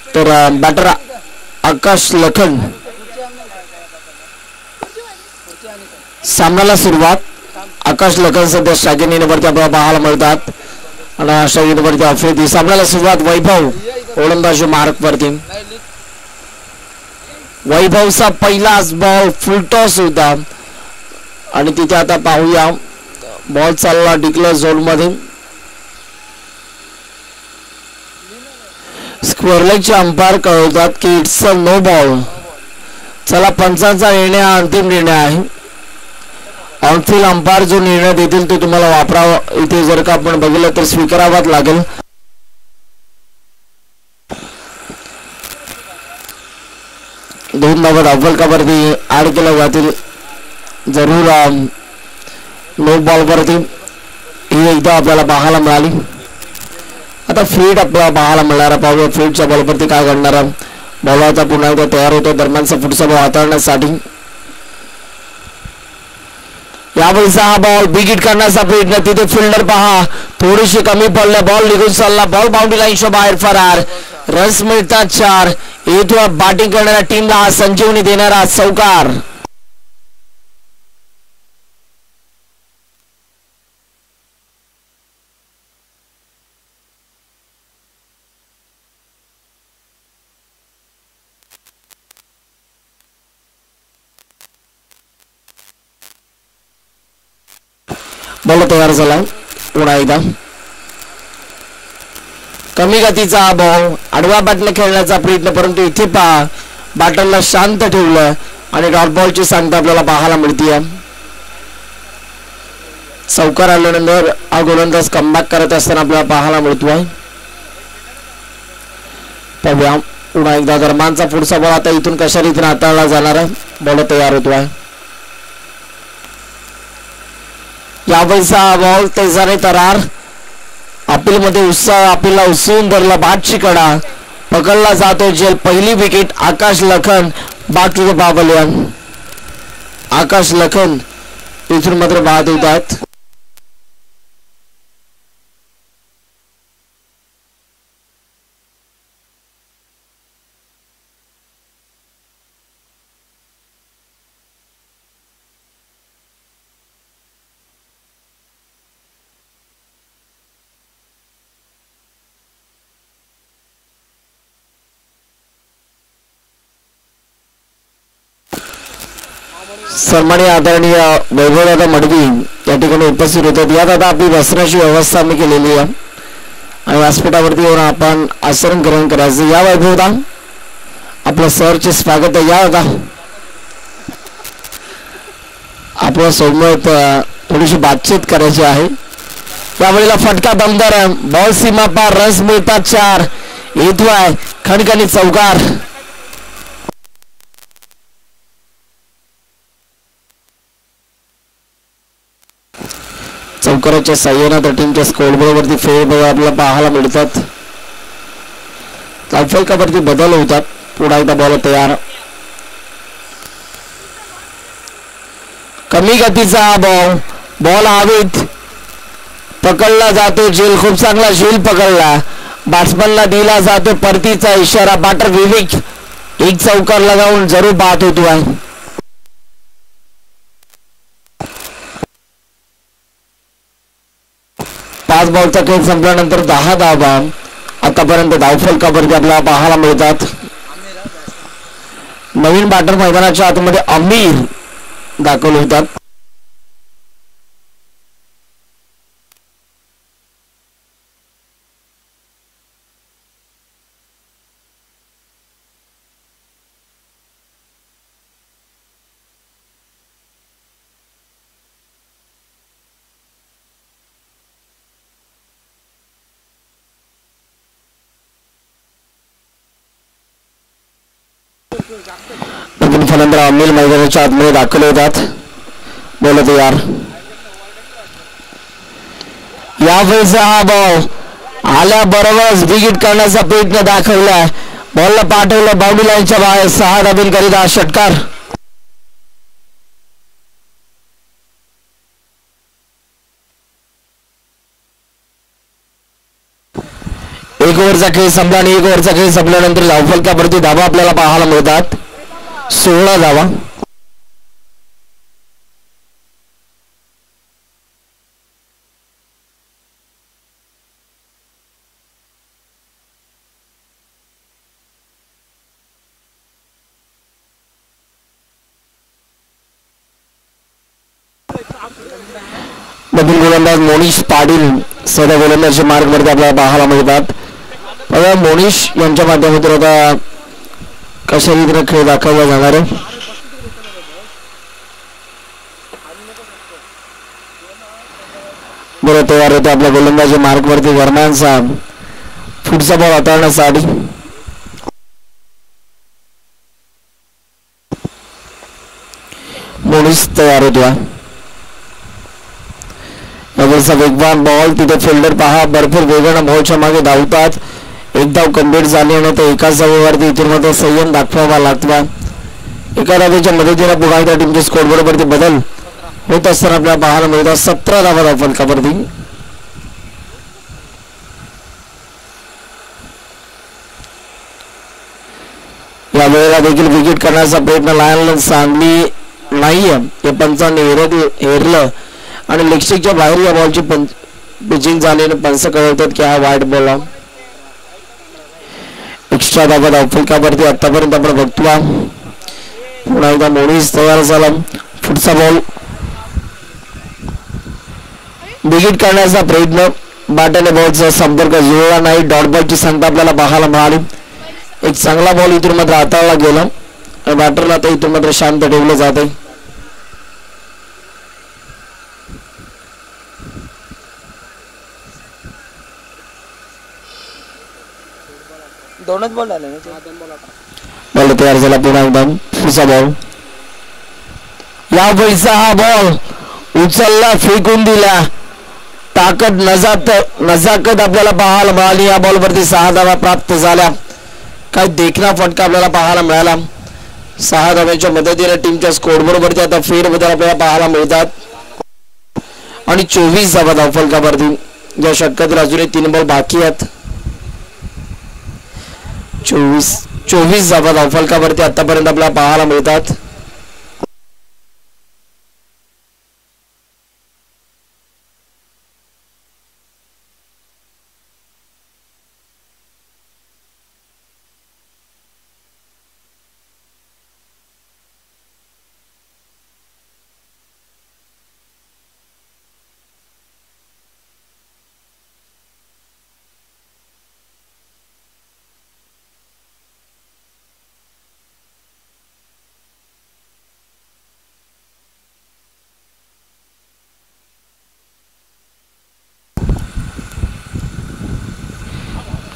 तर बॅटर आकाश लखन. सामन्याला सुरुवात. आकाश लखन सध्या स्ट्रायकिंगवरती आपल्याला पाहायला मिळतात आणि स्ट्रायकिंगवरती आफ्रिदी. सामन्याला सुरुवात. वैभव ओलंदाज मार्कवरती. वैभवचा पहिलाच बॉल फुलटॉस होता आणि तिथे आता पाहूया बॉल चालला डिक्लेअर झोन मध्ये. स्क्वेअर लेगचे अंपायर कळवतात की इट्स अ नो बॉल. चला पंचांचा निर्णय हा अंतिम निर्णय आहे. ऑनफिल्ड अंपायर जो निर्णय देतील तो तुम्हाला वापरावा. इथे जर का आपण बघितलं तर स्वीकारावाच लागेल. दोन धावा धावफलकावरती ऍड केल्या जातील. जरूर नो बॉल वरती ही एकदा आपल्याला पाहायला मिळाली. आता फील्ड आपल्याला पाहायला मिळणार. पाहूया फील्डच्या बॉलवरती काय घडणार. बॉलरचा पुन्हा एकदा तयार होतो दरम्यानचा पुढचा बॉल हाताळण्यासाठी. यावेळीचा हा बॉल बिग हिट करण्याचा प्रयत्न. तिथे फिल्डर पहा थोडीशी कमी पडले. बॉल निघून चालला. बॉल बाउंड्री लाईनच्या बाहेर फरार. रन्स मिळतात 4. इथून बॅटिंग करणाऱ्या टीमला हा संजीवनी देणारा चौकार. बॉल तयार झाला. पुन्हा एकदा कमी गतीचा हा बॉल आडवा बॅटने खेळण्याचा प्रयत्न. परंतु इथे पहा बॅटरला शांत ठेवलं आणि डॉट बॉलची सांगता आपल्याला पाहायला मिळते. चौकार आल्यानंतर हा गोलंदाज कमबॅक करत असताना आपल्याला पाहायला मिळतोय. पाहूया पुन्हा एकदा दरम्यानचा पुढचा बॉल आता इथून कशा रीतीने हाताळला जाणार आहे. बॉल तयार होतोय. यावेळीचा बॉल तेजाने तरार. अपील मध्ये उत्साह. अपीलला उसळून धरला. बाटची कडा पकडला जातो जेल. पहिली wicket Akash Lakhan. Back to the pavilion. Akash Lakhan इथून मात्र बाद होत आहेत. सन्माननीय आदरणीय वैभवदादा मडवी या ठिकाणी उपस्थित होतात. यात आता आपली बसण्याची व्यवस्था आम्ही केलेली आहे आणि व्यासपीठावरती येऊन आपण आसन ग्रहण करायचं. या वैभवदा आपलं सरचे स्वागत आहे. या आता आपल्या सोबत थोडीशी बातचीत करायची आहे. त्यावेळेला फटका दमदार आहे. बॉल सीमा पार. रन्स मिळतात 4. येतो आहे खणखणी चौकार. चौकाराच्या साह्याने त्या टीमच्या स्कोरबोर्डवरती फेरबदल आपल्याला पाहायला मिळतात. धावफलकावरती बदल होतात. पुन्हा एकदा बॉल तयार. कमी गतीचा हा बॉल हवेत पकडला जातो. झेल खूप चांगला झेल पकडला. बॅट्समनला दिला जातो परतीचा इशारा. बॅटर विवेक एक चौकार लगावून जरूर बाद होतो आहे. 5 बॉलचा खेळ संपल्यानंतर 10 धावा आतापर्यंत धावफलकावरती आपल्याला पाहायला मिळतात. नवीन बॅटर मैदानाच्या आतमध्ये अमीर दाखल होतात. नवीन फलंदाज अमीर मैदानाच्या आतमध्ये दाखल होतात. बोलत यार यावेळेचा हा बॉल आल्याबरोबरच विकेट करण्याचा प्रयत्न दाखवला. बॉलला पाठवलं बाउंड्री लाईनच्या बाहेर. 6 धाबींकरिता षटकार. एक ओव्हर ओव्हरचा खेळ संपला आणि 1 ओव्हरचा खेळ संपल्यानंतर धावफलकावरती धावा आपल्याला पाहायला मिळतात 16 धावा. नवीन गोलंदाज मोनिश पाटील सध्या गोलंदाजी मार्गवरती आपल्याला पाहायला मिळतात. बघा मोनिश यांच्या माध्यमातून आता कशा रीतीने खेळ दाखवला जाणार आहे. बरं तयार होते आपल्या गोलंदाजी मार्गवरती दरम्यानचा पुढचा बॉल हाताळण्यासाठी मोनिश तयार होतो. वेगवान बॉल तिथे फिल्डर पहा भरपूर वेगानं बॉलच्या मागे धावतात. एक धाव कंप्लीट झाल्यानंतर एकाच धावेवरती इथून मात्र संयम दाखवावा लागतो. एका धावेच्या मदतीने पुन्हा एकदा टीमच्या स्कोरबोर्डवरती बदल होत असताना आपल्याला पाहायला मिळतात 17 धावा धावफलकावरती. या वेळेला देखील विकेट करण्याचा प्रयत्न लायन सांगली नाहीये. या पंचांनी हेरलं आणि लेगस्टिकच्या बाहेर या बॉलची पिचिंग झाल्याने पंच कळवतात की हा वाईट बॉल. एक्स्ट्रा धावा धावफलकावरती आतापर्यंत आपण बघतो. पुन्हा एकदा मोनिश तयार झाला. पुढचा बॉल विकेट करण्याचा प्रयत्न बाट्याने बॉलचा संपर्क जुळला नाही. डॉट बॉलची संख्या आपल्याला पाहायला मिळाली. एक चांगला बॉल इथून मात्र हाताळला गेला आणि बॅटरला आता इथून मात्र शांत ठेवलं जात आहे. दोनच बॉल झाले बॉल तयार झाला. पुन्हा एकदम पुढचा बॉल या वेळचा हा बॉल उचलला फेकून दिला. ताकद नजाकत आपल्याला पाहायला मिळाली. या बॉलवरती 6 धावा प्राप्त झाल्या. काय देखणा फटका आपल्याला पाहायला मिळाला. 6 धाव्यांच्या मदतीने टीमच्या स्कोरबोर्डवरती आता फेरबदल आपल्याला पाहायला मिळतात आणि 24 धावा धावफलकावरती. या षटकातील अजूनही 3 बॉल बाकी आहेत. 24 धावा धावफलकावरती आतापर्यंत आपल्याला पाहायला मिळतात.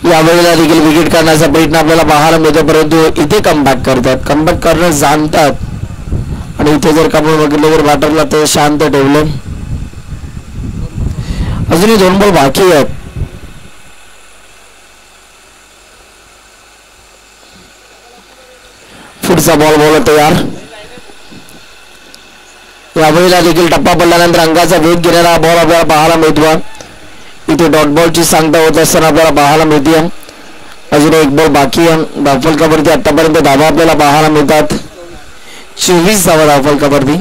यावेळेला देखील विकेट करण्याचा प्रयत्न आपल्याला पाहायला मिळतो परंतु इथे कमबॅक करतात. कमबॅक करणं जाणतात आणि इथे जर का आपण बघितलं तर बॅटरला ते शांत ठेवलं. अजूनही 2 बॉल बाकी आहेत. पुढचा बॉल बोल तयार. यावेळेला देखील टप्पा पडल्यानंतर अंगाचा वेग घेणारा बॉल आपल्याला पाहायला मिळतो. इथे डॉट बॉलची सांगता होत असताना आपल्याला पाहायला मिळते. अजून 1 बॉल बाकी आहे. धावफलकावरती आतापर्यंत धावा आपल्याला पाहायला मिळतात 24 धावा धावफलकावरती.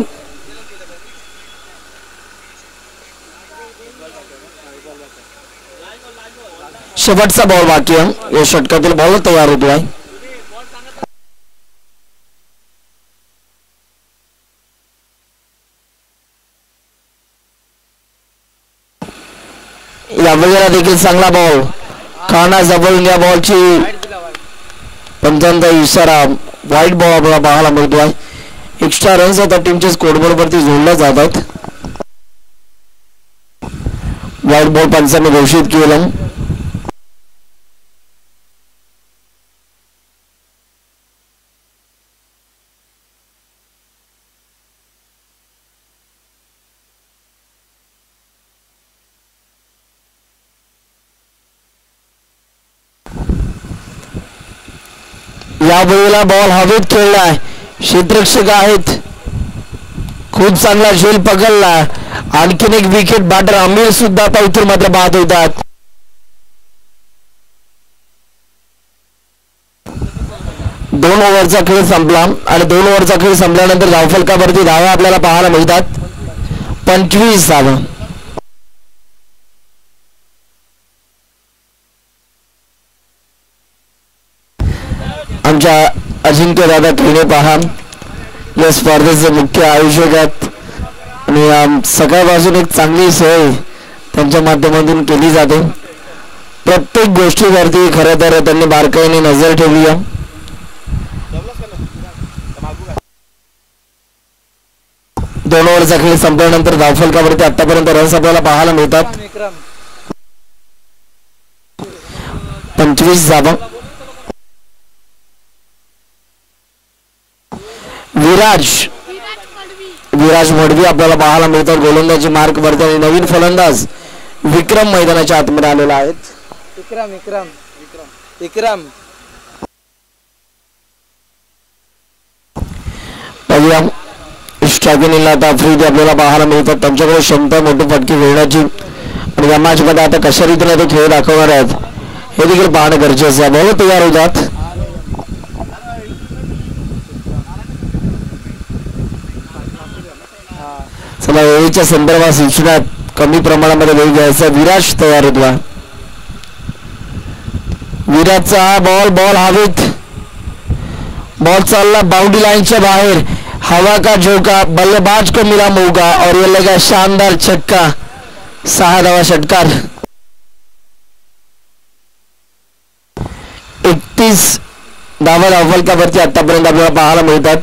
शेवटचा बॉल बाकी आहे. या षटकातील बॉल तयार होतो आहे. यावेळेला देखील चांगला बॉल काना जवळून या बॉलची पंचांचा इशारा वाईट बॉल आपल्याला पाहायला मिळतो आहे. एक्स्ट्रा रन्स आता टीमच्या स्कोरबोर्ड वरती जोडल्या जातात. वाईट बॉल पंचांनी घोषित केलं. या वेळेला बॉल हवेत खेळलाय. क्षेत्ररक्षक आहेत. खूप चांगला झेल पकडला. आणखीन एक विकेट बॅटर अमीर सुद्धा आता इथून मात्र बाद होतात. 2 ओव्हरचा खेळ संपला आणि 2 ओव्हरचा खेळ संपल्यानंतर धावफलकावरती धावा आपल्याला पाहायला मिळतात 25 धावा. आमच्या अजिंक्यदादा खेळणे पहा या स्पर्धेचे मुख्य आयोजक आहेत आणि सकाळपासून एक चांगली सोय त्यांच्या माध्यमातून केली जाते. प्रत्येक गोष्टीवरती खरं तर त्यांनी बारकाईने नजर ठेवली आहे. दोन ओव्हरचा खेळ संपल्यानंतर धावफलकावरती आतापर्यंत रन्स आपल्याला पाहायला मिळतात 25 धावा. विराज मडवी आपल्याला पाहायला मिळतात गोलंदाजी मार्क वरती आणि नवीन फलंदाज विक्रम मैदानाच्या आतमध्ये आलेला आहेत. विक्रम स्ट्रायकिंगला आता आफ्रिदी आपल्याला पाहायला मिळतात. त्यांच्याकडे क्षमता मोठी फटकी खेळण्याची आणि या मॅच मध्ये आता कशा रीतीने ते खेळ दाखवणार आहेत हे देखील पाहणं गरजेचं आहे. बॉल तयार होतात. चला वेळेच्या संदर्भात सूचना कमी प्रमाणामध्ये वेळ घ्यायचा. विराज तयार होतला. विराजचा बॉल हवेत. बॉल चालला बाउंड्री लाइनच्या बाहेर. हवा का झोंका, बल्लेबाज को मिला मौका और ये लगा शानदार छक्का. 6 धावा षटकार. 31 धावा धावफलकावरती आतापर्यंत आपल्याला पाहायला मिळतात.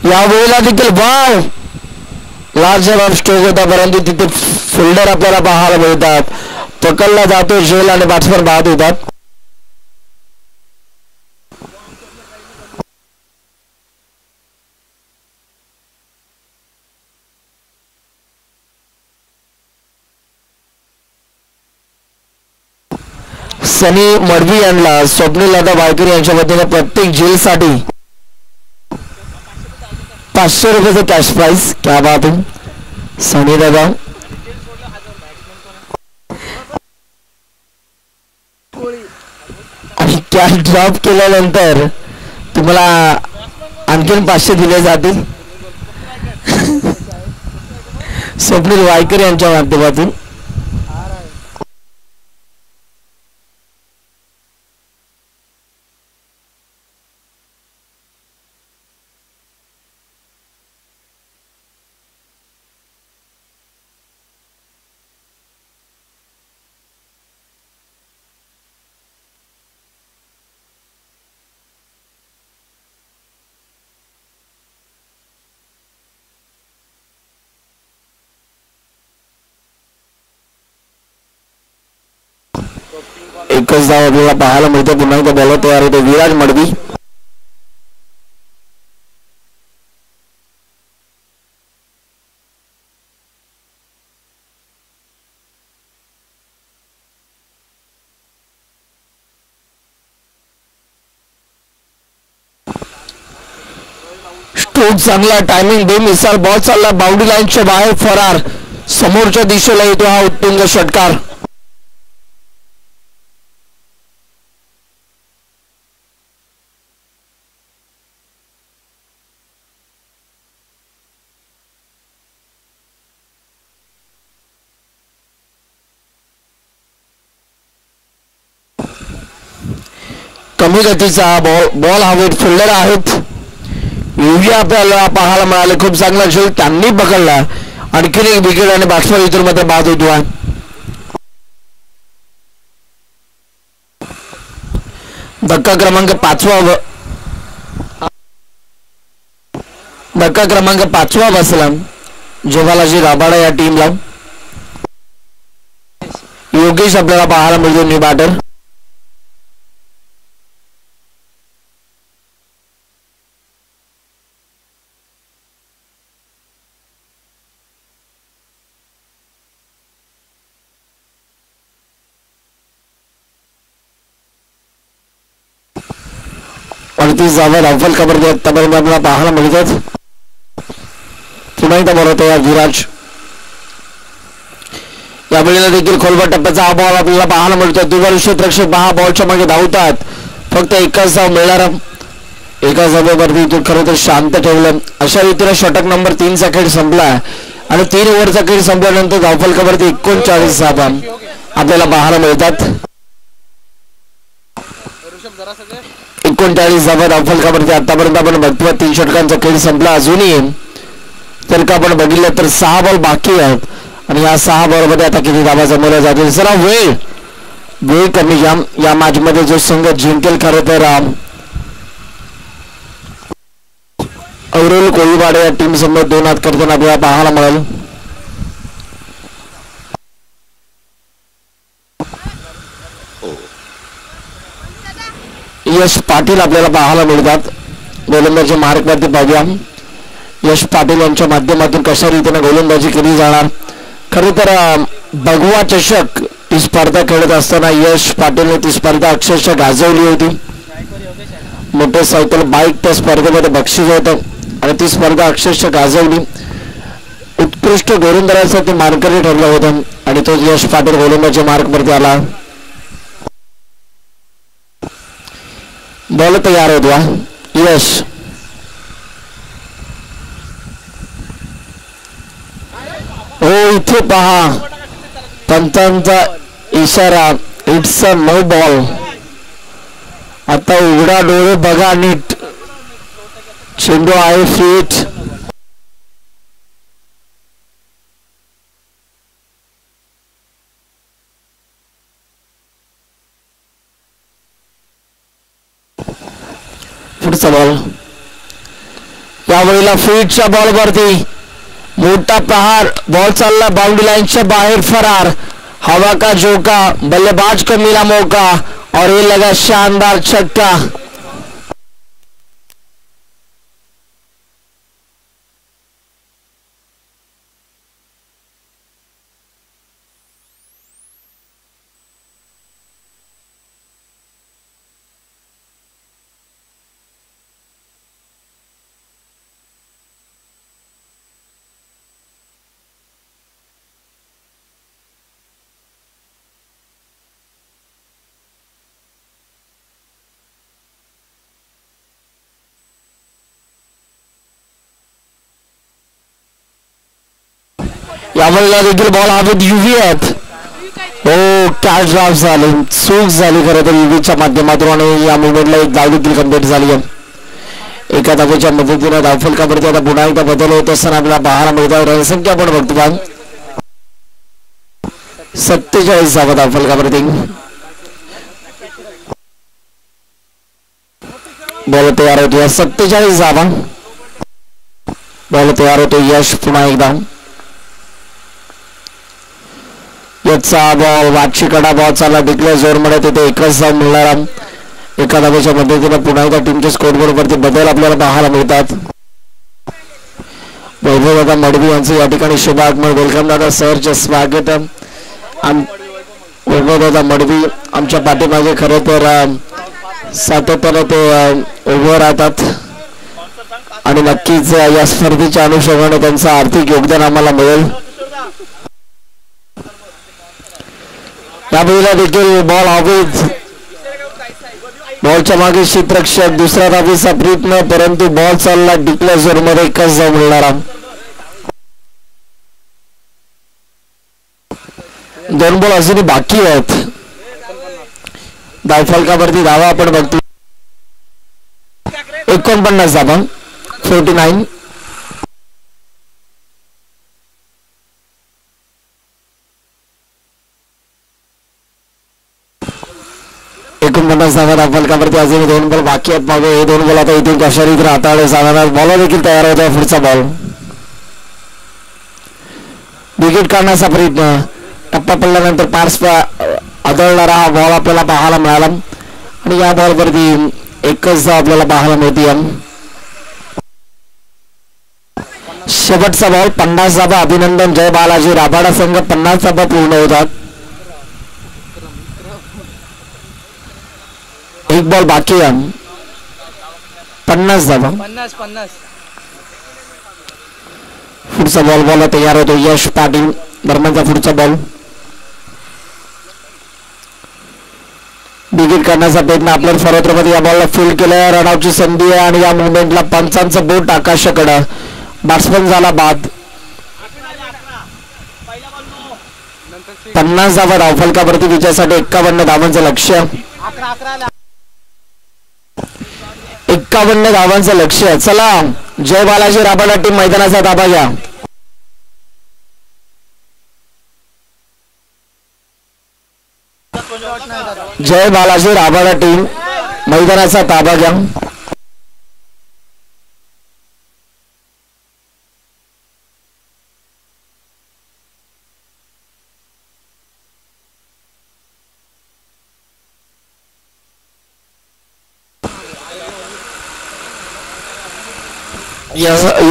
या वेळेला देखील वाव लार्ज जबाब स्ट्रोक होता परंतु तिथे फिल्डर आपल्याला पाहायला मिळतात. पकडला जातो झेल आणि बॅट्समन बाद होतात. सनी मडवी यांना स्वप्नील दादा वायकर यांच्या वतीने प्रत्येक झेलसाठी 500 रुपयाचं कॅश प्राइस. क्या बात आहे सनी दादा. आणि कॅश ड्रॉप केल्यानंतर तुम्हाला आणखीन 500 दिले जातील स्वप्नील वायकर यांच्या माध्यमातून. एकच धाव आपल्याला पाहायला मिळते. पुन्हा एकदा बॉलर तयार होते विराज मडवी. स्ट्रोक चांगला, टायमिंग बेमिसाल. बॉल चालला बाउंड्री लाईनच्या बाहेर फरार. समोरच्या दिशेला येतो हा उत्तुंग षटकार. कमी गतीचा बॉल हवेत. फिल्डर आहेत युवी आपल्याला पाहायला मिळाले. खूप चांगला झेल त्यांनी पकडला. आणखीन एक विकेट आणि बॅट्समन इतर मध्ये बाद होतो. धक्का क्रमांक 5 बसला जेवालाजी राबाडा या टीमला. योगेश आपल्याला पाहायला मिळतो न्यू बॅटर. 38 धावा धावफल खबर आतापर्यंत आपल्याला पाहायला मिळतात. पुन्हा एकदा बोलत आहे विराज. या वेळेला देखील खोलवर टप्प्याचा हा बॉल आपल्याला पाहायला मिळतो. दुबार क्षेत्ररक्षक 10 बॉलच्या मागे धावतात. फक्त एकच धाव मिळणार. एका धावेवरती तो खरं तर शांत ठेवलं. अशा रीतीने षटक नंबर 3चा खेळ संपला आणि 3 ओव्हरचा खेळ संपल्यानंतर धावफल खबरती 39 धावा आपल्याला पाहायला मिळतात. 39 धावा धावफल खबरती आतापर्यंत आपण बघतो. 3 षटकांचा खेळ संपला. अजूनही तर का आपण बघितलं तर 6 बॉल बाकी आहेत आणि या 6 बॉलमध्ये आता किती धावा जमवल्या जातील. जरा वेळ कमी घ्या. या मॅच मध्ये जो संघ जिंकेल खरं तर औरल कोळीवाडे या टीम समोर 2 हात करताना आपल्याला पाहायला मिळेल. यश पाटील आपल्याला पाहायला मिळतात. गोलंदाजी मार्कवरती पाहूया. यश पाटील यांच्या माध्यमातून कशा रीतीने गोलंदाजी केली जाणार. खरं तर भगवा चषक ही स्पर्धा खेळत असताना यश पाटीलने ती स्पर्धा अक्षरशः गाजवली होती. मोटरसायकल बाईक त्या स्पर्धेमध्ये बक्षीस होतं आणि ती स्पर्धा अक्षरशः गाजवली. उत्कृष्ट गोलंदाजासाठी मार्करी ठरलं होतं आणि तो यश पाटील गोलंदाजी मार्कवरती आला. बॉल तयार होतो. यश हो इथे पहा पंचांचा इशारा. It's a no ball. आता उघडा डोळे बघा नीट. चेंडू आहे फिट. पुढचा बॉल. यावेळेला फिटच्या बॉलवरती मोठा प्रहार. बॉल चालला बाउंड्री लाइनच्या बाहेर फरार. हवा का झोंका. बल्लेबाज को मिला मौका और ये लगा शानदार छक्का. यावेळेला देखील बॉल हवेत युव्ही आहेत. हो कॅच ड्राफ्ट झाली. चूक झाली खरं तर युव्हीच्या माध्यमातून आणि या मुवमेंटला एक धाव देखील कंप्लीट झाली आहे. एका धावेच्या मदतीने धावफल खबरती आता पुन्हा एकदा बदल होत असताना आपल्याला पाहायला मिळतात. रणसंख्या आपण बघतो का 47 धावा धावफल खबरती. बॉल तयार होतो. 47 धावा. बॉल तयार होतो. यश पुन्हा एकदा. याचा बॉल वाटशीकडा बॉल चालला डिक्लेअर जोर मध्ये. तिथे एकच धाव मिळणार. एका धावेच्या मदतीने पुन्हा एकदा टीमच्या स्कोरबोर्ड वरती बदल आपल्याला पाहायला मिळतात. वैभव दादा मडवी यांचं या ठिकाणी शुभ आगमन. वेलकम दादा. सरचे स्वागत. वैभव दादा मडवी आमच्या पाठीमागे खरं तर सातत्याने ते उभं राहतात आणि नक्कीच या स्पर्धेच्या अनुषंगाने त्यांचं आर्थिक योगदान आम्हाला मिळेल. यावेळेला देखील बॉल हवेत. बॉलच्या मागे क्षेत्ररक्षक. दुसरा धावेचा प्रयत्न परंतु बॉल चालला डिक्लेअर झोन मध्ये. एकच धाव मिळणार. 2 बॉल अजूनही बाकी आहेत. धावफलकावरती धावा आपण बघतो 49 धावा. 49. धावफलकावरती अजून 2 बॉल बाकी आहेत. मग हे 2 बॉल आता इथून कशा रीतीने हाताळले जाणार. बॉल देखील तयार होत आहे. पुढचा बॉल. विकेट काढण्याचा प्रयत्न. टप्पा पडल्यानंतर पार्स आदळणारा हा बॉल आपल्याला पाहायला मिळाला आणि या बॉलवरती एकच धाव आपल्याला पाहायला मिळते. शेवटचा बॉल. 50 धावा. अभिनंदन. जय बालाजी. राबाडा संघ 50 धावा पूर्ण होतात. 1 बॉल बाकी आहे. 50 धावा. 50. पुढचा बॉल बॉल तयार होतो यश पाटील. दरम्यानचा पुढचा बॉल विकेट करण्याचा प्रयत्न आपल्या सर्वत्रमध्ये या बॉलला फील्ड केलं. रनआउटची संधी आहे आणि या मुवमेंटला पंचांचं बोट आकाशाकडं. बॅट्समन झाला बाद. 50 धावा धावफलकावरती विजयासाठी 51 धावांचं लक्ष्य. 51 धावांचं लक्ष्य. चला जय बालाजी राबाडा टीम मैदानाचा ताबा घ्या. जय बालाजी राबाडा टीम मैदानाचा ताबा घ्या.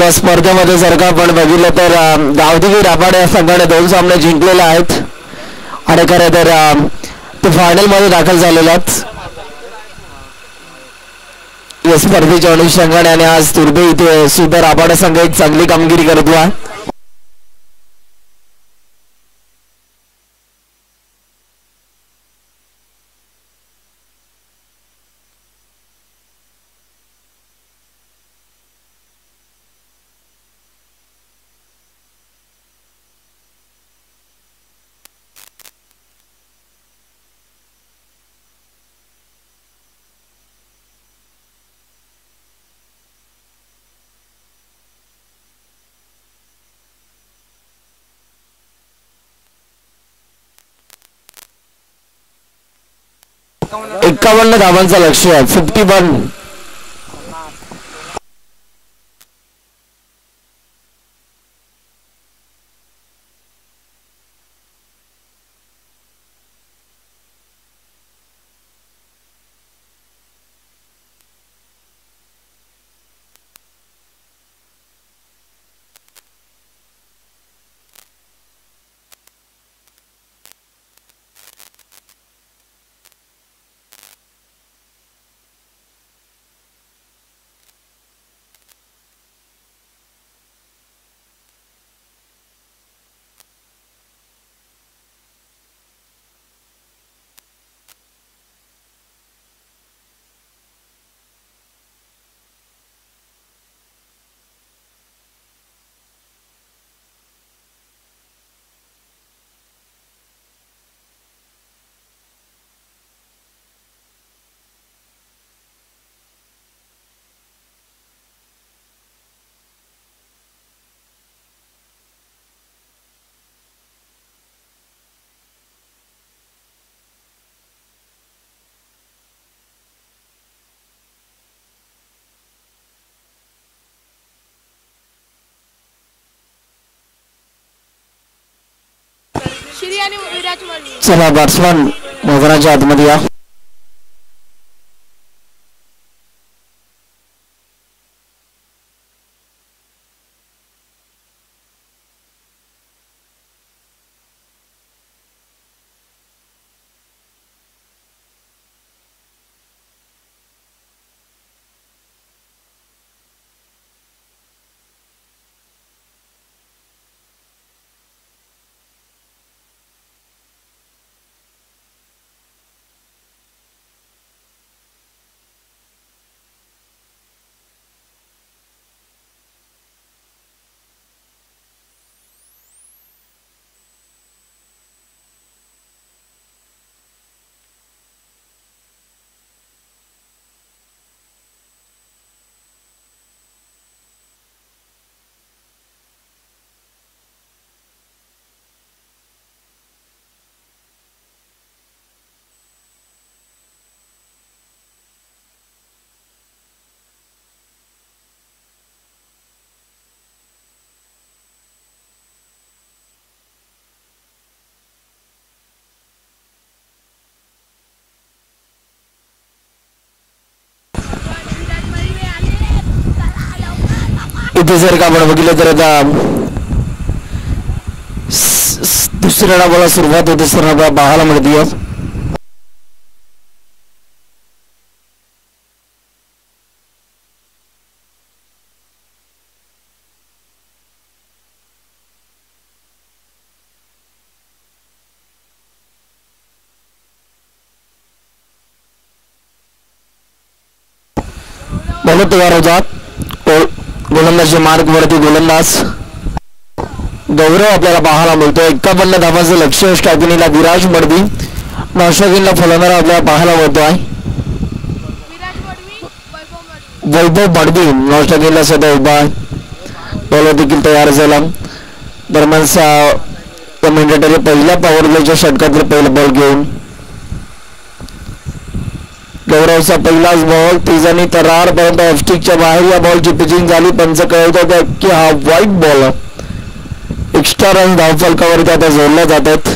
या स्पर्धेमध्ये जर का आपण बघितलं तर गावदेवी राबाडा या संघाने 2 सामने जिंकलेले आहेत आणि खरं तर ते फायनल मध्ये दाखल झालेले आहेत या स्पर्धेच्या अनुषंगाने. आणि आज तुर्भे इथे सुद्धा राबाडा संघ एक चांगली कामगिरी करतो आहे. एकावन्न धावांचं लक्ष्य आहे. 51. चला बॅट्समन मैदानाच्या आतमध्ये या. इथे जर का आपण बघितलं तर आता दुसऱ्या डावाला सुरुवात होते. दुसरा डाव पाहायला मिळते. बॉल तयार होतात. गोलंदाजी मार्ग वरती गोलंदाज गौरव आपल्याला पाहायला मिळतो. 51 धावांचं लक्ष्य स्ट्रायकिंगला विराज मडवी. नॉस्ट्रायकिंगला फलंदाज आपल्याला पाहायला मिळतो आहे वैभव मडवी. नॉस्ट्रायकिंगला सध्या उभा आहे. बॉलर देखील तयार झाला. दरम्यान मिनिटरी पहिल्या पॉवर प्लेच्या षटकातील पहिला बॉल घेऊन गौरवचा पहिलाच बॉल तेजाने तरार पर्यंत ऑफस्टिकच्या बाहेर या बॉलची पिचिंग झाली. पंच कळवतात की हा वाईट बॉल एक्स्ट्रा रन धावफलकावरती आता जोडल्या जातात.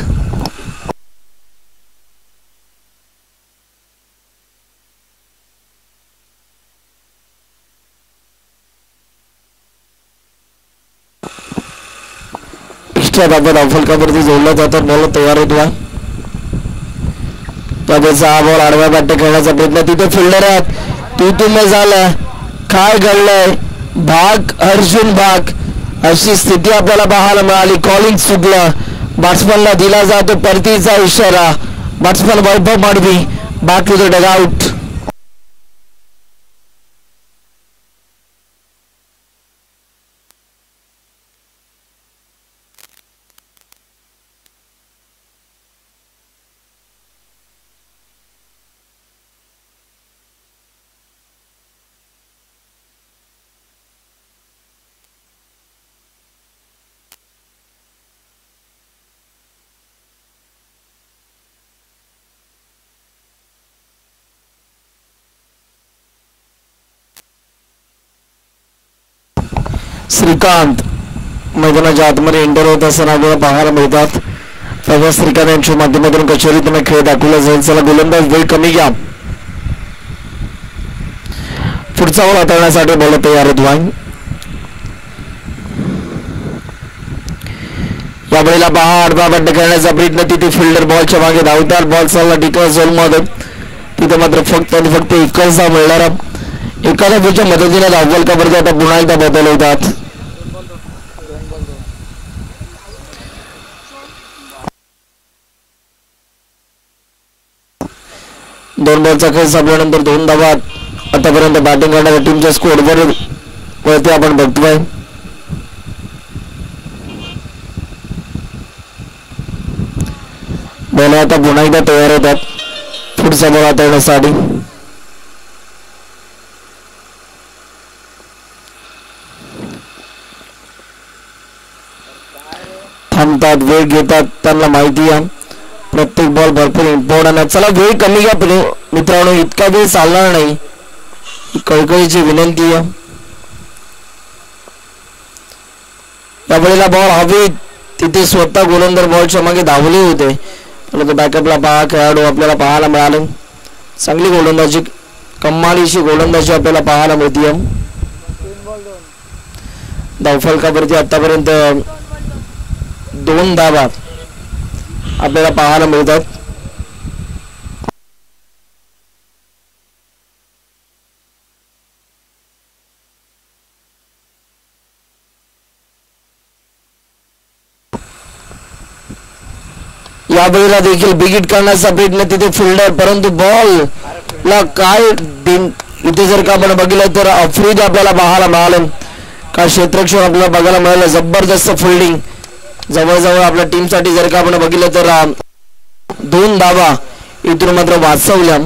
एक्स्ट्रा धावफलकावरती जोडल्या जातात. बॉल तयार होतो. त्यावेळेस हा बॉल आडव्या बॅटने खेळण्याचा प्रयत्न. तिथे फिल्डर आहेत. तिथून झालं काय घडलंय. भाग अर्जुन भाग अशी स्थिती आपल्याला पाहायला मिळाली. कॉलिंग चुकलं. बॅट्समनला दिला जातो परतीचा इशारा. Batsman Vaibhav Madvi back to the dugout. Shrikant मैदानाच्या आतमध्ये एंटर होत असताना आपल्याला पाहायला मिळतात. तेव्हा श्रीकांत यांच्या माध्यमातून कचेरीतून खेळ दाखवला जाईल. चला गोलंदाज वेळ कमी घ्या. पुढचा बॉल हाताळण्यासाठी बॉल तयार होतो आहे. या वेळेला पहा आडवा बॅट खेळण्याचा प्रयत्न. तिथे फिल्डर बॉलच्या मागे धावतात. बॉल चालला डिक्लेअर झोनमध्ये. तिथे मात्र फक्त एकच धाव मिळणार. एका धावेच्या मदतीने धावफलकावरती आता पुन्हा एकदा बदल होतात. दोन बॉलचा खेळ संपल्यानंतर 2 धावा आतापर्यंत बॅटिंग करणाऱ्या टीमच्या स्कोअरवर वरती आपण बघतोय. बॉल आता पुन्हा एकदा तयार होतात. पुढचा बॉल हाताळण्यासाठी थांबतात. वेळ घेतात. त्यांना माहिती आहे प्रत्येक बॉल भरपूर इम्पॉर्टंट आहे. चला वेळ कमी घ्या मित्रांनो. इतका वेळ चालणार नाही. कळकळीची विनंती आहे. या वेळेला बॉल हवी तिथे स्वतः गोलंदाज बॉलच्या मागे धावले होते. परंतु बॅकअपला पहा खेळाडू आपल्याला पाहायला मिळाले. चांगली गोलंदाजी कमालीची गोलंदाजी आपल्याला पाहायला मिळते. धावफलकावरती आतापर्यंत 2 धावा आपल्याला पाहायला मिळतात. या वेळेला देखील बिगिट करण्याचा प्रयत्न तिथे फिल्डर. परंतु बॉल ला काय इथे जर का आपण बघितलं तर आफ्रिदी आपल्याला पाहायला मिळालं. काय क्षेत्ररक्षण आपल्याला बघायला मिळालं. जबरदस्त फिल्डिंग. जवळजवळ आपल्या टीमसाठी जर का आपण बघितलं तर 2 धावा इथून मात्र वाचवल्या.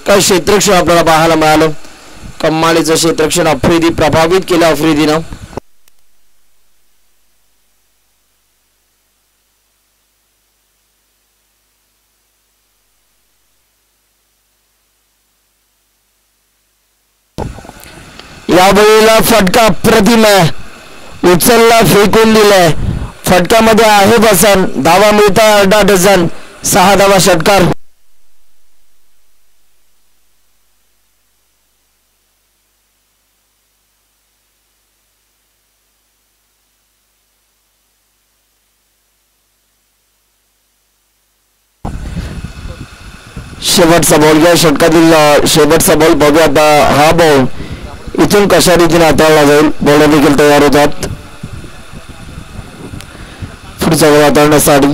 काय क्षेत्ररक्षण आपल्याला पाहायला मिळालं. कमालीचं क्षेत्ररक्षण आफ्रिदी प्रभावित केलं आफ्रिदीनं. या वेळेला फटका अप्रतिम आहे. उचलला फेकून दिलाय. फटक्यामध्ये आहे बसन. धावा मिळता 8 डझन. 6 धावा षटकार. शेवटचा बॉल घ्या. षटकातील शेवटचा बॉल बघूया आता. हा बॉल इथून कशा रीतीने हाताळला जाईल. बॉलर देखील तयार होतात. पुढचा बॉल हाताळण्यासाठी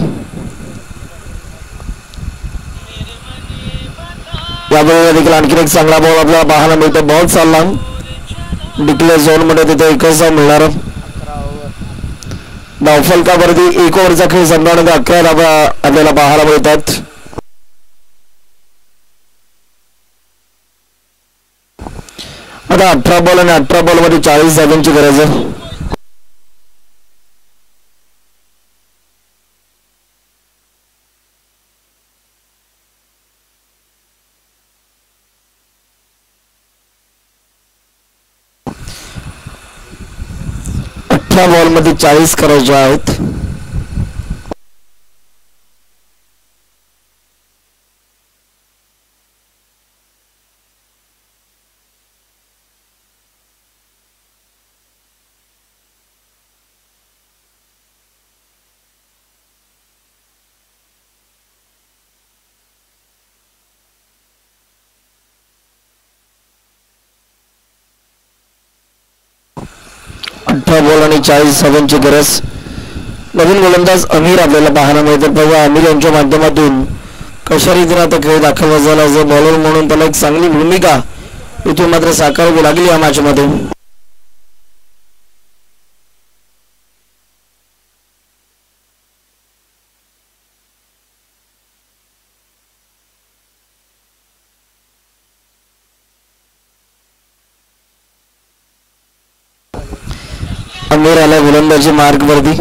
यावेळेला देखील आणखी एक चांगला बॉल आपल्याला पाहायला मिळतो. बॉल चालला डिक्लेअर झोन मध्ये, तिथे एकच धाव मिळणार. 11 ओव्हर. धावफलकावरती 1 ओव्हरचा खेळ संपवण्यात 11 धावा आपल्याला पाहायला मिळतात. आता 18 बॉल आणि 18 बॉल मध्ये 40 धावांची गरज आहे. बॉल मध्ये 40 करायचे आहेत. बॉल आणि 40 धावांची गरज. नवीन गोलंदाज अमीर आपल्याला पाहायला मिळतात. बघा अमीर यांच्या माध्यमातून कशा रीतीने आता खेळ दाखल झाला. जो बॉलर म्हणून त्याला एक चांगली भूमिका इथून मात्र साकारावी लागली या मॅच मध्ये. अमीर आला गोलंदाजी मार्ग वरती.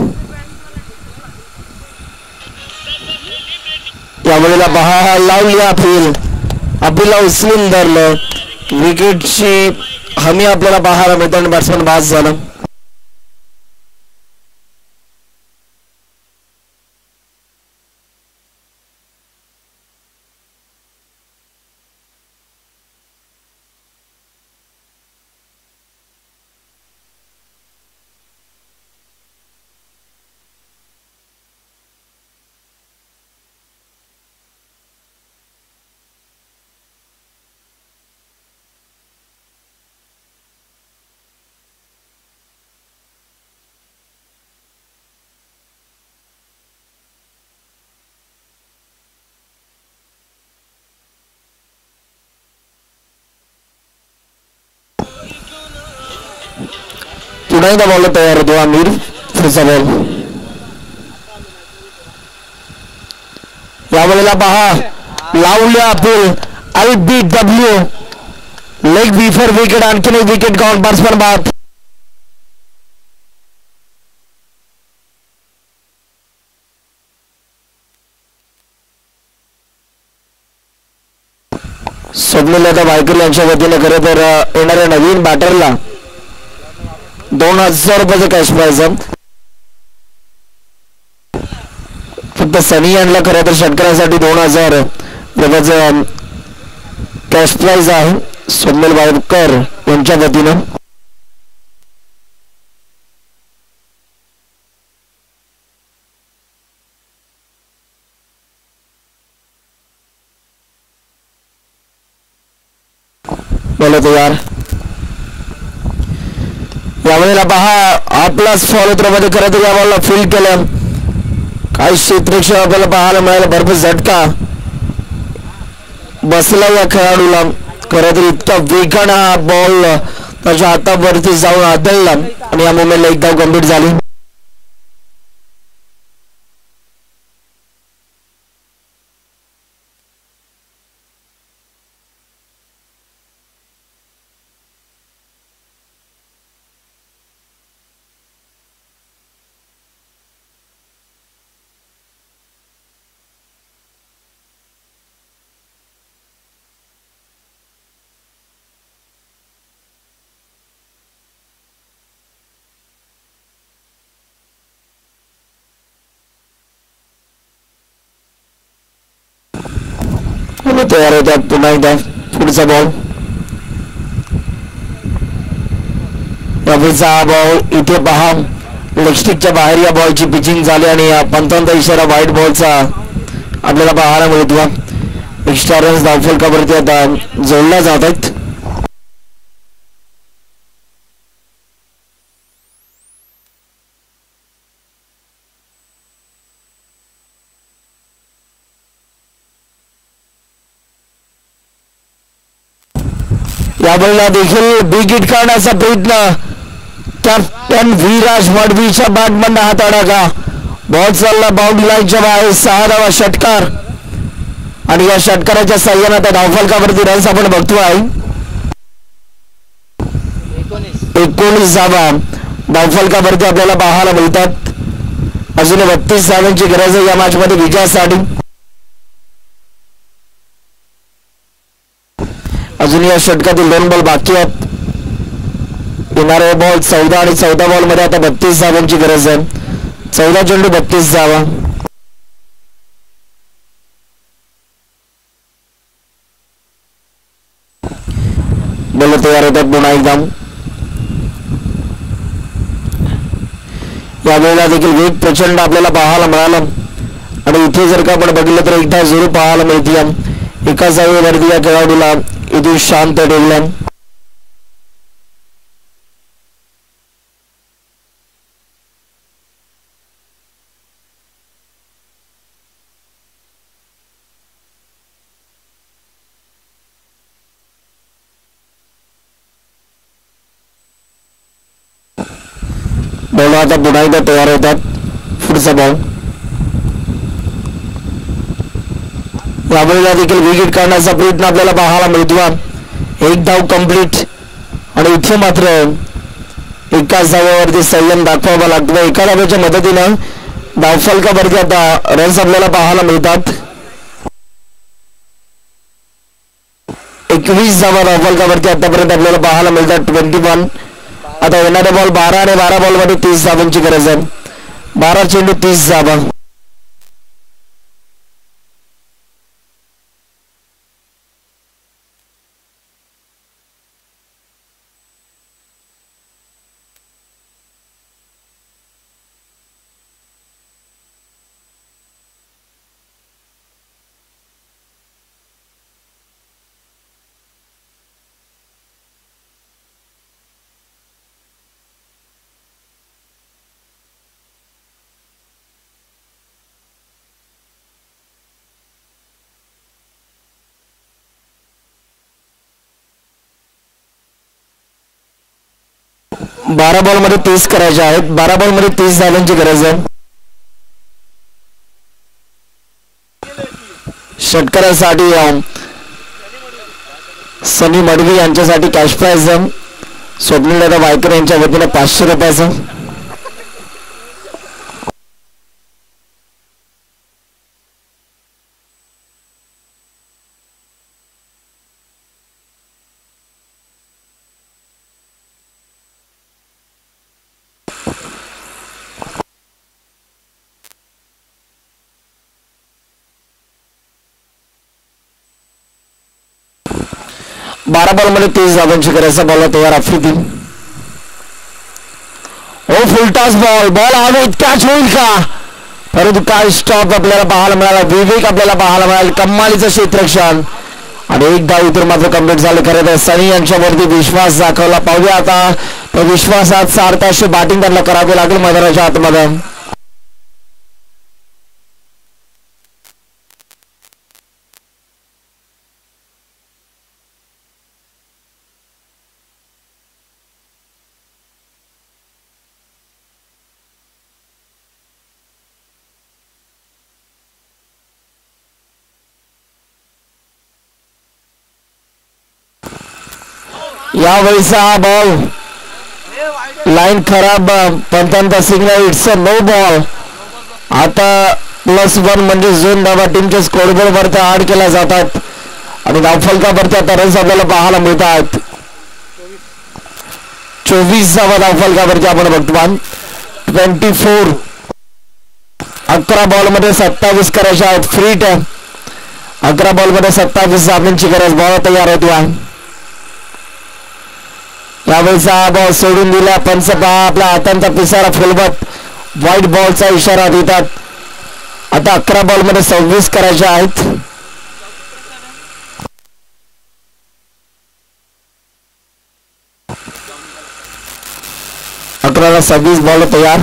यावेळेला पहा लावली अपील उचलून धरलं. विकेटची हमी आपल्याला पाहायला मिळते आणि बॅट्समन बाद झाला. पुन्हा एकदा बॉल तयार होतो अमीर. पुढचा बॉल. यावेळेला पहा लावल्या appeal LBW leg before wicket. आणखीन एक विकेट काउंट. बॅट्समन बाद. स्वप्नील आता वायकर यांच्या वतीने खरं तर येणाऱ्या नवीन बॅटरला 2000 रुपयाचं कॅश प्राइज आहे. फक्त सनी यांना खरं तर षटकारासाठी 2000 रुपयाचं कॅश प्राइज आहे स्वप्नील वायकर यांच्या वतीनं. बोला तयार. यावेळेला पहा आपलाच फॉलोथ्रोमध्ये खरं तर या बॉलला फील्ड केलं. काही क्षेत्ररक्षक आपल्याला पाहायला मिळाला. भरपूर झटका बसला या खेळाडूला. खरं तर इतका वेगानं हा बॉल त्याच्या हातावरती जाऊन आदळला आणि या मोमेंटला एक धाव कंप्लीट झाली. तयार होतात. पुन्हा एकदा पुढचा बॉल. यावेळीचा हा बॉल इथे पहा लेगस्टिकच्या बाहेर या बॉलची पिचिंग झाली आणि पंचांचा इशारा व्हाईट बॉलचा आपल्याला पाहायला मिळतो. एक्स्ट्रा रन्स धावफलकावरती आता जोडल्या जात आहेत. यावेळेला देखील बिग हिट करण्याचा प्रयत्न कॅप्टन विराज मडवीच्या बॅटमधून हाताळला का बॉल चालला बाउंड्री लाईनच्या बाहेर 6 धावा षटकार आणि या षटकाराच्या साह्याने आता धावफलकावरती रन्स आपण बघतोय 19 धावा धावफलकावरती आपल्याला पाहायला मिळतात. अजून 32 धावांची गरज आहे या मॅच मध्ये विजयासाठी. अजून या षटकातील 2 बॉल बाकी आहेत. येणारे बॉल 14 आणि 14 बॉल मध्ये आता 32 धावांची गरज आहे. 14 चेंडू 32 धावा. बॉल तयार होतात पुन्हा एकदा. यावेळेला देखील वेग प्रचंड आपल्याला पाहायला मिळाला आणि इथे जर का आपण बघितलं तर एकदा जरूर पाहायला मिळते. एका जागेवरती या खेळाडूला इथे शांत ठेवलं. बॉल आता पुन्हा एकदा तयार होतात. पुढचा बॉल यावेळेला देखील विकेट काढण्याचा प्रयत्न आपल्याला पाहायला मिळतो. 1 धाव कंप्लीट आणि इथे मात्र एकाच धावावरती संयम दाखवावा लागतो. एका धावेच्या मदतीनं धावफलकावरती आता रन्स आपल्याला पाहायला मिळतात. 21 धावा धावफलकावरती आतापर्यंत आपल्याला पाहायला मिळतात. 21. आता येणारे बॉल 12 आणि 12 बॉल मध्ये 30 धावांची गरज आहे. 12 चेंडू 30 धावा. बारा बॉल मध्ये 30 करायचे आहेत. 12 बॉल मध्ये 30 धावांची गरज आहे. षटकारासाठी सनी मडवी यांच्यासाठी कॅश प्राइज स्वप्नील दादा वायकर यांच्या वतीने 500 रुपयाचं. बारा बॉल मध्ये 30 धावांची गरज. बॉल तयार आफ्रिदी. ओ फुलटॉस बॉल. बॉल हवेत कॅच होईल का? परंतु काय स्टॉप आपल्याला पाहायला मिळाला. विवेक आपल्याला पाहायला मिळाला. कमालीचं क्षेत्ररक्षण आणि 1 धाव इतर मात्र कंप्लीट झाले. खरं तर सनी यांच्यावरती विश्वास दाखवला. पाहूया आता त्या विश्वासात सार्थाशी बॅटिंग त्यांना करावे लागेल मैदानाच्या आतमध्ये. यावेळीचा हा बॉल लाईन खराब. पंतांचा signal. It's a no ball. आता +1 म्हणजे 2 धावा टीमच्या स्कोरबोर्ड वरती ऍड केल्या जातात आणि धावफलकावरती आता रन्स आपल्याला पाहायला मिळतात. 24 धावा धावफलकावरती आपण बघतो. 24. 11 बॉल मध्ये 27 करायचे आहेत. Free time. 11 बॉल मध्ये 27 धावांची गरज. बॉल तयार होतो. यावेळेचा बॉल सोडून दिला. पंच पहा आपल्या हातांचा पिसारा फुलवत व्हाईट बॉलचा इशारा देतात. आता 11 बॉल मध्ये 26 करायचे आहेत. अकराला 26 बॉल तयार.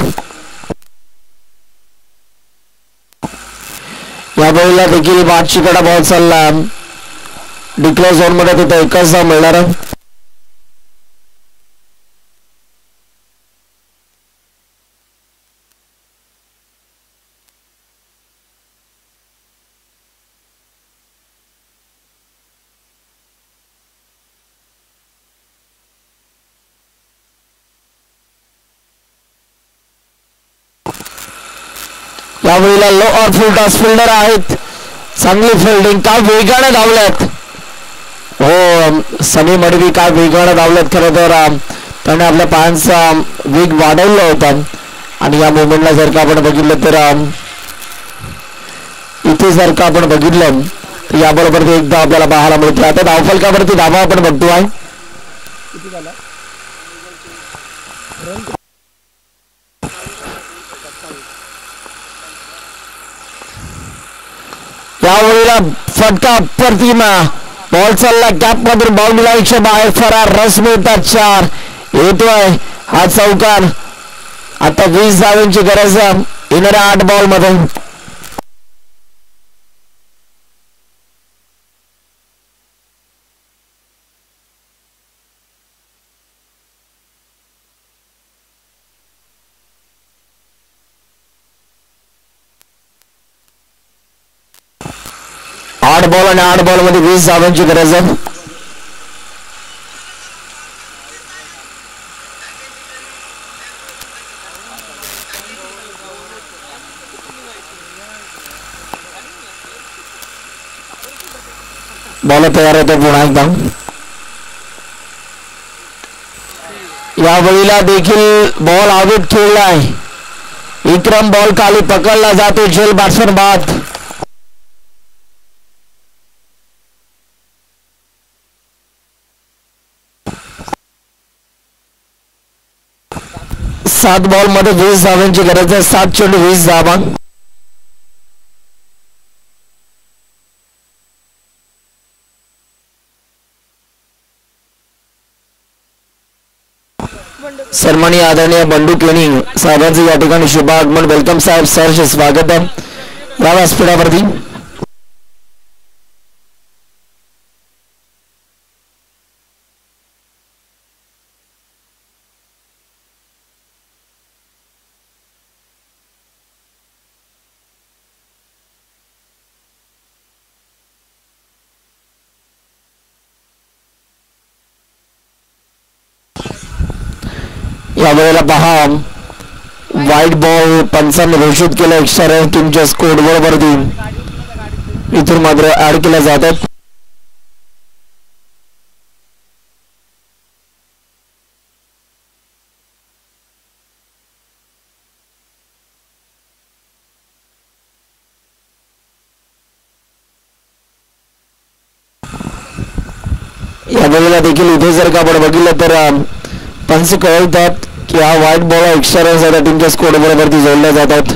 या बॉलला देखील 5 कडा बॉल चालला. डिक्लेअर झोन मध्ये तिथे 1च धाव मिळणार. यावेळेला लो और फुल टॉस फिल्डर आहेत. चांगली फिल्डिंग, काय वेगाने धावल्यात. हो सनी मडवी काय वेगाने धावल्यात. खरं तर त्याने आपल्या पायांचा वेग वाढवला होता आणि या मुवमेंटला जर का आपण बघितलं तर इथे जर का आपण बघितलं तर याबरोबर ते एकदा आपल्याला पाहायला मिळते. आता धावफलकावरती धावा आपण बघतो आहे. यावेळेला फटका अप्रतिम बॉल चालला गॅप मधून बाउंड्रीच्या बाहेर फरार. रस मिळतात 4. येतोय हा चौकार. आता 20 धावांची गरज येणाऱ्या 8 बॉल मध्ये. आठ बॉल आणि 8 बॉल मध्ये 20 धावांची गरज आहे. बॉल तयार होतो पुन्हा एकदा. यावेळीला देखील बॉल आउट खेळलाय. विक्रम बॉल खाली पकडला जातो. झेल बॅट्समन बाद. सात बॉल मध्ये 20 धावांची गरज आहे. 7 चेंडू 20 धावा. सन्माननीय आदरणीय बंडू केनी साहेबांचं या ठिकाणी शुभ आगमन. वेलकम साहेब, सहर्ष स्वागत आहे या व्यासपीठावरती. यावेळेला पहा व्हाईट बॉल पंचांनी घोषित केलं. एक्स्ट्रा रन टीमच्या स्कोर बरोबर इथून मात्र ऍड केल्या जातात. यावेळेला देखील इथे जर का आपण बघितलं तर पंच कळवतात की हा व्हाईट बॉल एक्स्ट्रा रन साठी टीमच्या स्कोर बरोबर जोडल्या जातात.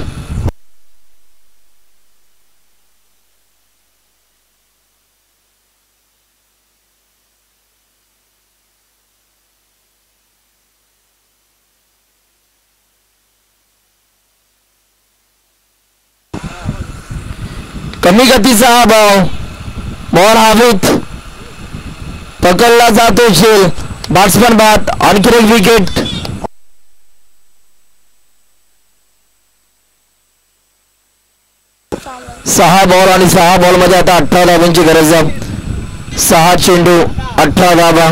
कमी गतीचा हा बॉल हवेत पकडला जातो. झेल बॅट्समन बाद. आणखी एक विकेट. सहा बॉल आणि 6 बॉल मध्ये आता 18 धावांची गरज आहे. 6 चेंडू 18 धावा.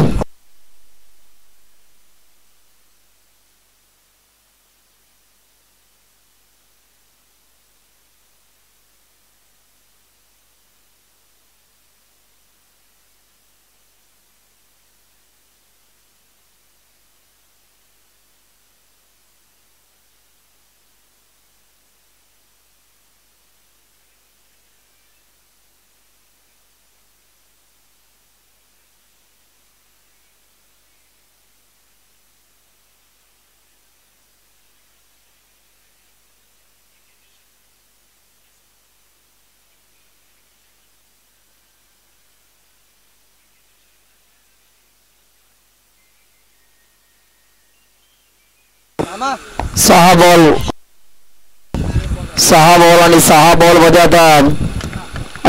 सहा बॉल आणि 6 बॉल मध्ये आता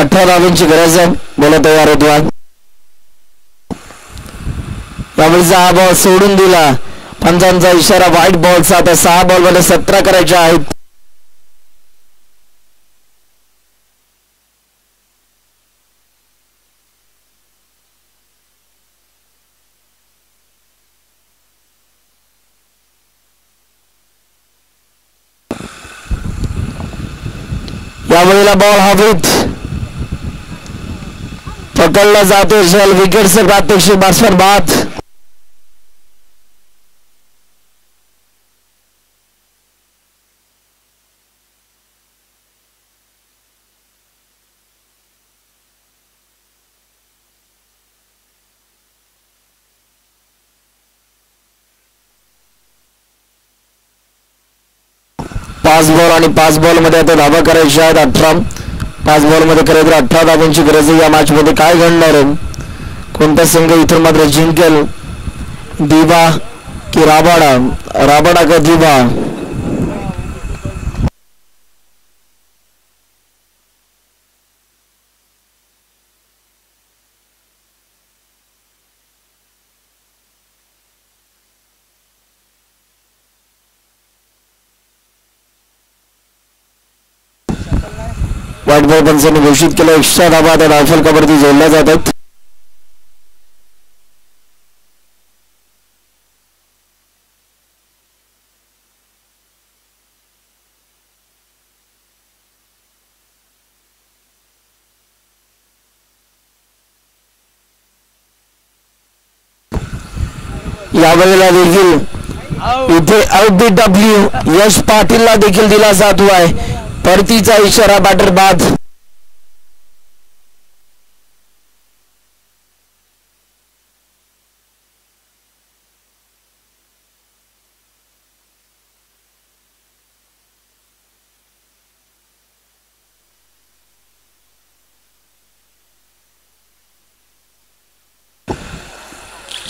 18 धावांची गरज आहे. बोला तयार होतो. यावेळी हा बॉल सोडून दिला. पंचांचा इशारा व्हाईट बॉलचा. आता 6 बॉल मध्ये 17 करायचे आहेत. यावेळेला बॉल हवेत पकडला जातो. चल विकेट से प्रात्यक्षिक बॅट्समॅन बाद. पाच बॉल आणि 5 बॉल मध्ये आता धावा करायची आहेत. 18. 5 बॉल मध्ये खरं तर 18 धावांची गरज आहे. या मॅच मध्ये काय घडणार आहे, कोणता संघ इथून मात्र जिंकेल, दिवा की राबाडा, राबाडा का दिवा. व्हाईट बॉल पंचांनी घोषित केलं. एक्स्ट्रा धावा आता धावफलकावरती जोडल्या जातात. यावेळेला देखील इथे LBW यश पाटीलला देखील दिला जातो आहे. परतीचा इशारा, बॅटर बाद.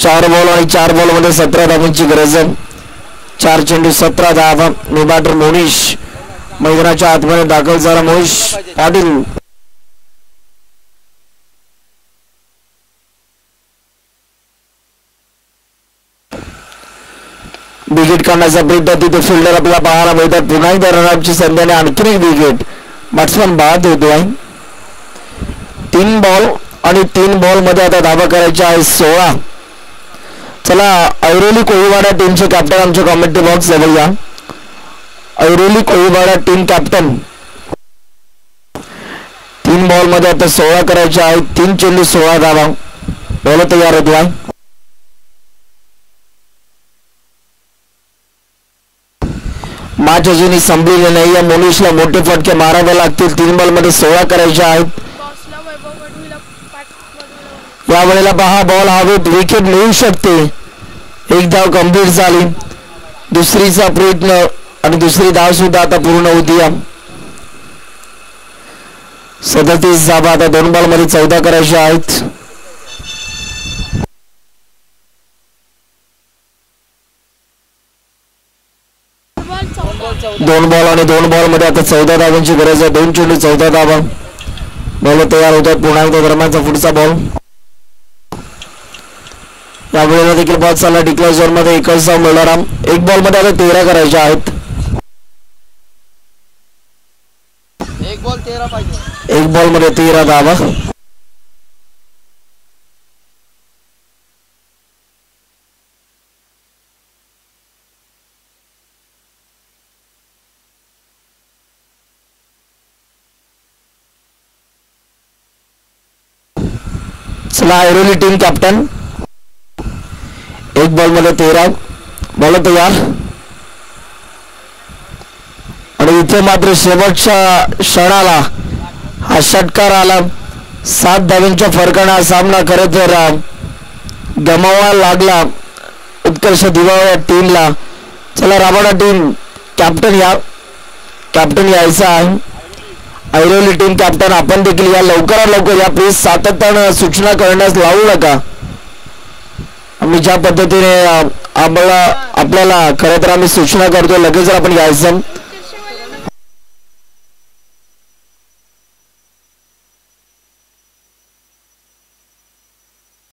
चार बॉल आणि 4 बॉल मध्ये 17 धावांची गरज आहे. 4 चेंडू 17 धावा. बॅटर मोनिश मैदानाच्या आतमध्ये दाखल झाला. मोनिश पाटील विकेट काढण्याचा प्रयत्न तिथे फिल्डर आपल्याला पाहायला मिळतात. पुन्हा एकदा रनआउटची संध्याने आणखी एक विकेट. बॅट्समॅन बाद होतोय. 3 बॉल आणि 3 बॉल मध्ये आता धावा करायच्या आहे 16. चला ऐरोली कोळीवाडा टीमचे कॅप्टन आमच्या कॉमेंट्री बॉक्स जवळ या. Airoli Koliwada team captain 3 ball मध्ये आता 16 करायचे आहेत. 3 चेंडू 16 धावा. बॉल तयार होतोय. मॅच अजूनही संपलेली नाही. या मोनिशला मोठे फटके मारावे लागतील. 3 बॉल मध्ये 16 करायचे आहेत. यावेळेला पहा बॉल हवेत, विकेट मिळू शकते. एक धाव कंप्लीट झाली. दुसरीचा प्रयत्न आणि दुसरी धाव सुद्धा आता पूर्ण होती. 37 धावा आता 2 बॉल मध्ये 14 करायच्या आहेत. दोन बॉल आणि 2 बॉल मध्ये आता 14 धावांची गरज आहे. 2 चेंडू 14 धावा. बॉल तयार होतात. पुन्हा एकदा दरम्यानचा पुढचा बॉल. यावेळेला देखील बॉल चालला डिक्लेअर झोन मध्ये. 21 धाव मिळणार. 1 बॉल मध्ये आता 13 करायच्या आहेत. 1 बॉल 13 पाहिजे. 1 बॉल मध्ये 13 धावा. चला ऐरोली टीम कॅप्टन 1 बॉल मध्ये 13. बॉल तयार. आणि इथे मात्र शेवटच्या क्षणाला हा षटकार आला. 7 धावांच्या फरकाने हा सामना खरं तर गमावायला लागला उत्कर्ष दिवाळी टीमला. चला राबाडा टीम कॅप्टन या. कॅप्टन यायचा आहे. ऐरोली टीम कॅप्टन आपण देखील या. लवकरात लवकर या प्लीज. सातत्यानं सूचना करण्यास लावू नका. आम्ही ज्या पद्धतीने आपल्याला खरं तर आम्ही सूचना करतो लगेच आपण यायचं.